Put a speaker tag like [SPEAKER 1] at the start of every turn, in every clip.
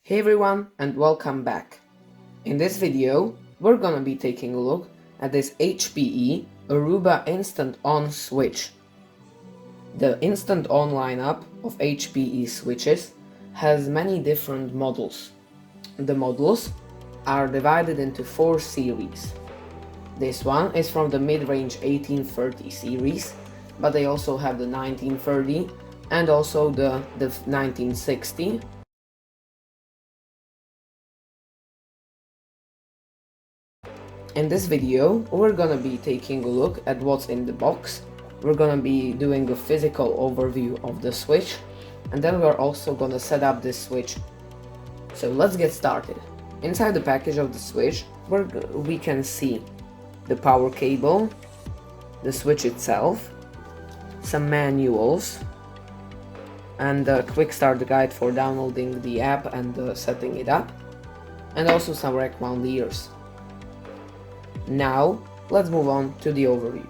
[SPEAKER 1] Hey everyone and welcome back. In this video, we're gonna be taking a look at this HPE Aruba Instant On switch. The Instant On lineup of HPE switches has many different models. The models are divided into 4 series. This one is from the mid-range 1830 series, but they also have the 1930 and also the 1960. In this video, we're gonna be taking a look at what's in the box. We're gonna be doing a physical overview of the switch, and then we're also gonna set up this switch. So let's get started. Inside the package of the switch, we can see the power cable, the switch itself, some manuals, and a quick start guide for downloading the app and setting it up, and also some rack mount ears. Now, let's move on to the overview.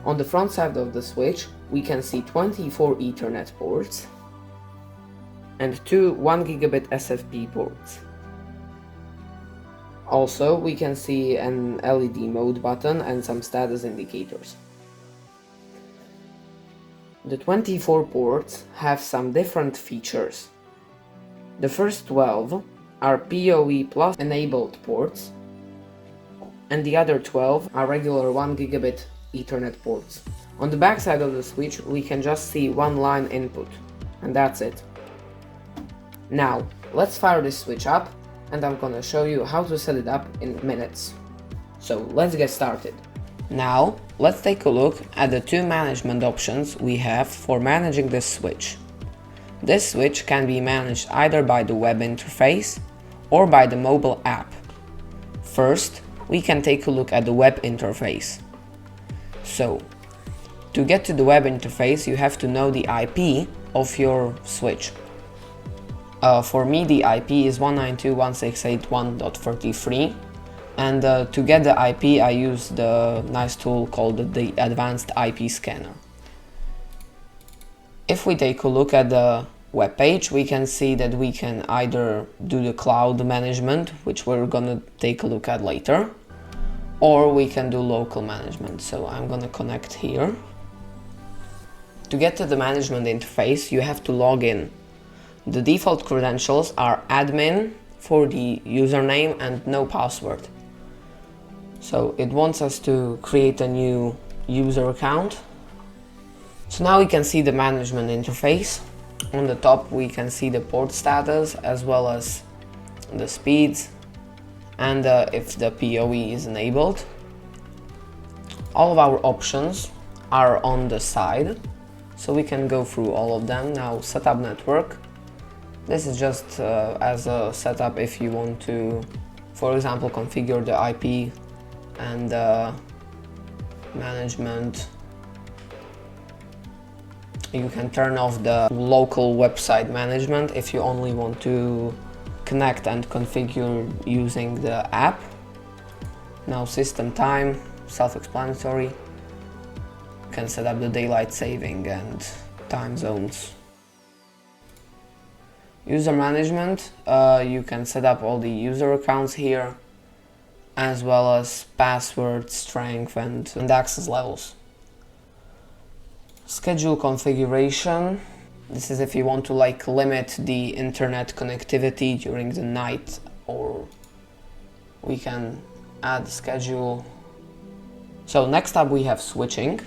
[SPEAKER 1] On the front side of the switch, we can see 24 Ethernet ports and two 1 Gigabit SFP ports. Also, we can see an LED mode button and some status indicators. The 24 ports have some different features. The first 12 are PoE Plus enabled ports, and the other 12 are regular 1 Gigabit Ethernet ports. On the back side of the switch, we can just see one line input, and that's it. Now, let's fire this switch up, and I'm gonna show you how to set it up in minutes. So let's get started. Now, let's take a look at the two management options we have for managing this switch. This switch can be managed either by the web interface or by the mobile app. First, we can take a look at the web interface. So, to get to the web interface, you have to know the IP of your switch. For me, the IP is 192.168.1.33, and to get the IP, I use the nice tool called the Advanced IP Scanner. If we take a look at the web page, we can see that we can either do the cloud management, which we're gonna take a look at later, or we can do local management. So I'm gonna connect here. To get to the management interface, you have to log in. The default credentials are admin for the username and no password. So it wants us to create a new user account. So now we can see the management interface. On the top we can see the port status as well as the speeds and if the PoE is enabled. All of our options are on the side, so we can go through all of them. Now, setup network. This is just as a setup if you want to, for example, configure the IP and management. You can turn off the local website management if you only want to connect and configure using the app. Now, system time, self-explanatory. You can set up the daylight saving and time zones. User management, you can set up all the user accounts here, as well as password strength and access levels. Schedule configuration. This is if you want to limit the internet connectivity during the night, or we can add schedule. So next up we have switching,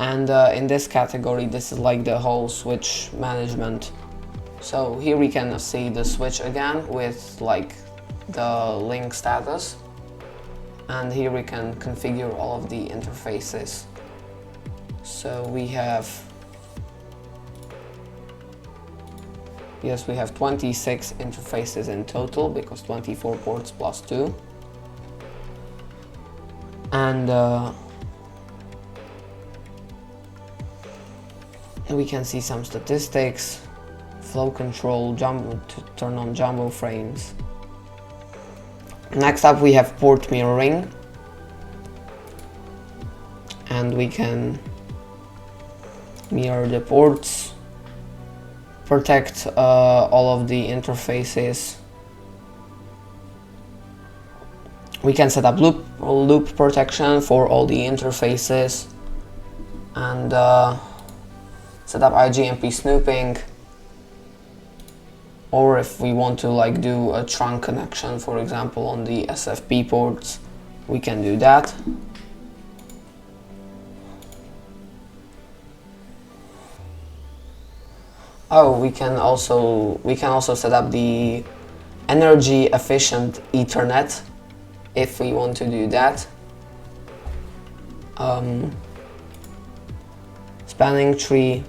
[SPEAKER 1] and in this category this is the whole switch management. So here we can see the switch again with the link status, and here we can configure all of the interfaces. So we have 26 interfaces in total, because 24 ports plus 2. And we can see some statistics, flow control, to turn on jumbo frames. Next up we have port mirroring, and we can mirror the ports protect all of the interfaces. We can set up loop protection for all the interfaces and set up IGMP snooping, or if we want to like do a trunk connection, for example, on the SFP ports, we can do that. Oh, we can also set up the energy efficient Ethernet if we want to do that. Spanning tree.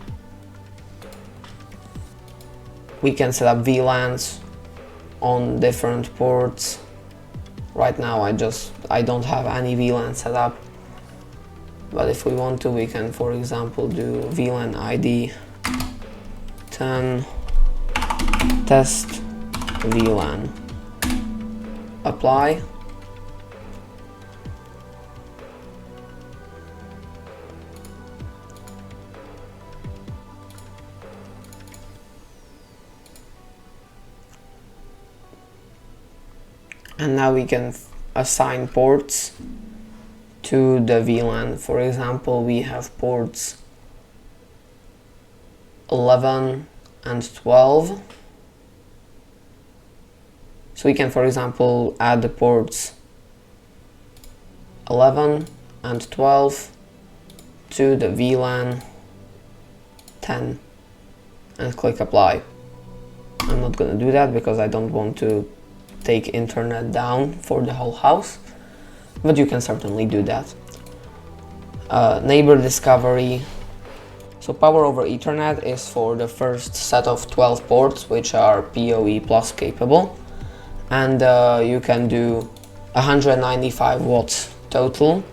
[SPEAKER 1] We can set up VLANs on different ports. Right now I don't have any VLAN set up, but if we want to, we can, for example, do VLAN ID 10 test VLAN, apply. And now we can assign ports to the VLAN. For example, we have ports 11 and 12. So we can, for example, add the ports 11 and 12 to the VLAN 10 and click apply. I'm not going to do that because I don't want to take internet down for the whole house, but you can certainly do that. Neighbor discovery. So power over Ethernet is for the first set of 12 ports which are PoE plus capable, and you can do 195 watts total.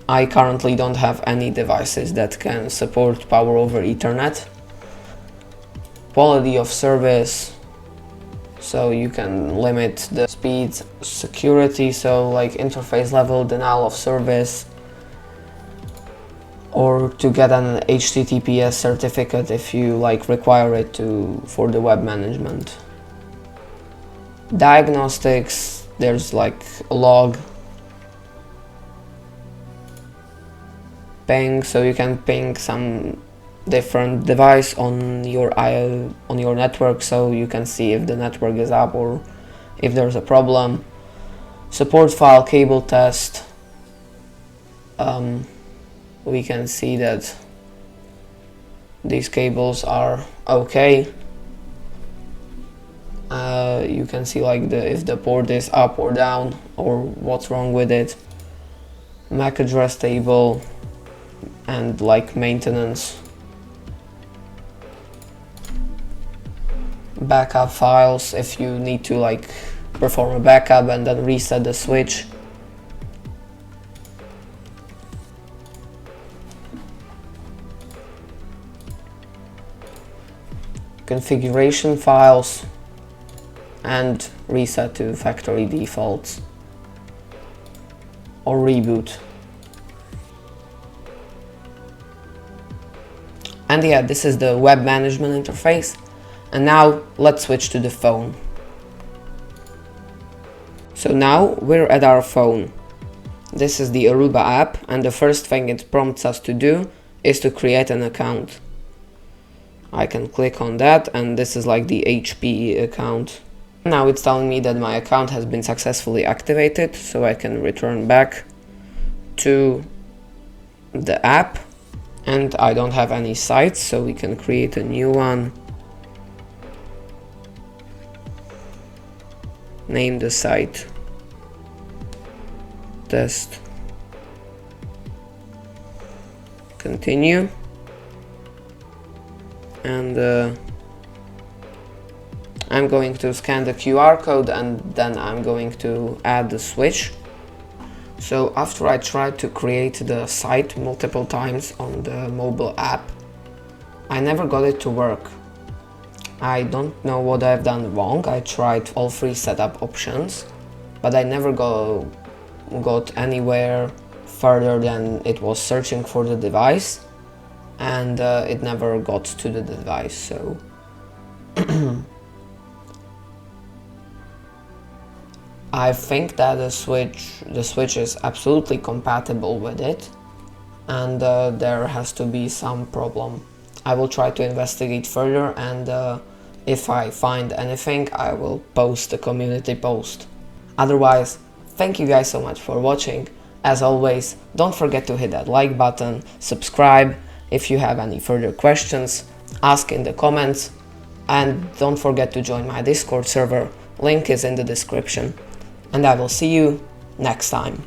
[SPEAKER 1] I currently don't have any devices that can support power over Ethernet. Quality of service, so you can limit the speeds. Security, so like interface level, denial of service, or to get an HTTPS certificate if you like require it for the web management. Diagnostics, there's like a log. Ping, so you can ping some different device on your network, so you can see if the network is up or if there's a problem. Support file cable test. We can see that these cables are okay. You can see like if the port is up or down or what's wrong with it. MAC address table and like maintenance. Backup files, if you need to like perform a backup and then reset the switch. Configuration files and reset to factory defaults or reboot. And yeah, this is the web management interface. And now let's switch to the phone. So now we're at our phone. This is the Aruba app, and the first thing it prompts us to do is to create an account. I can click on that, and this is like the HPE account. Now it's telling me that my account has been successfully activated, so I can return back to the app. And I don't have any sites, so we can create a new one. Name the site test. Continue. And I'm going to scan the QR code, and then I'm going to add the switch. So after I tried to create the site multiple times on the mobile app, I never got it to work. I don't know what I've done wrong. I tried all three setup options, but I never got anywhere further than it was searching for the device, and it never got to the device. So I think that the switch is absolutely compatible with it, and there has to be some problem. I will try to investigate further, and if I find anything, I will post a community post. Otherwise, thank you guys so much for watching. As always, don't forget to hit that like button, subscribe. If you have any further questions, ask in the comments, and don't forget to join my Discord server. Link is in the description. And I will see you next time.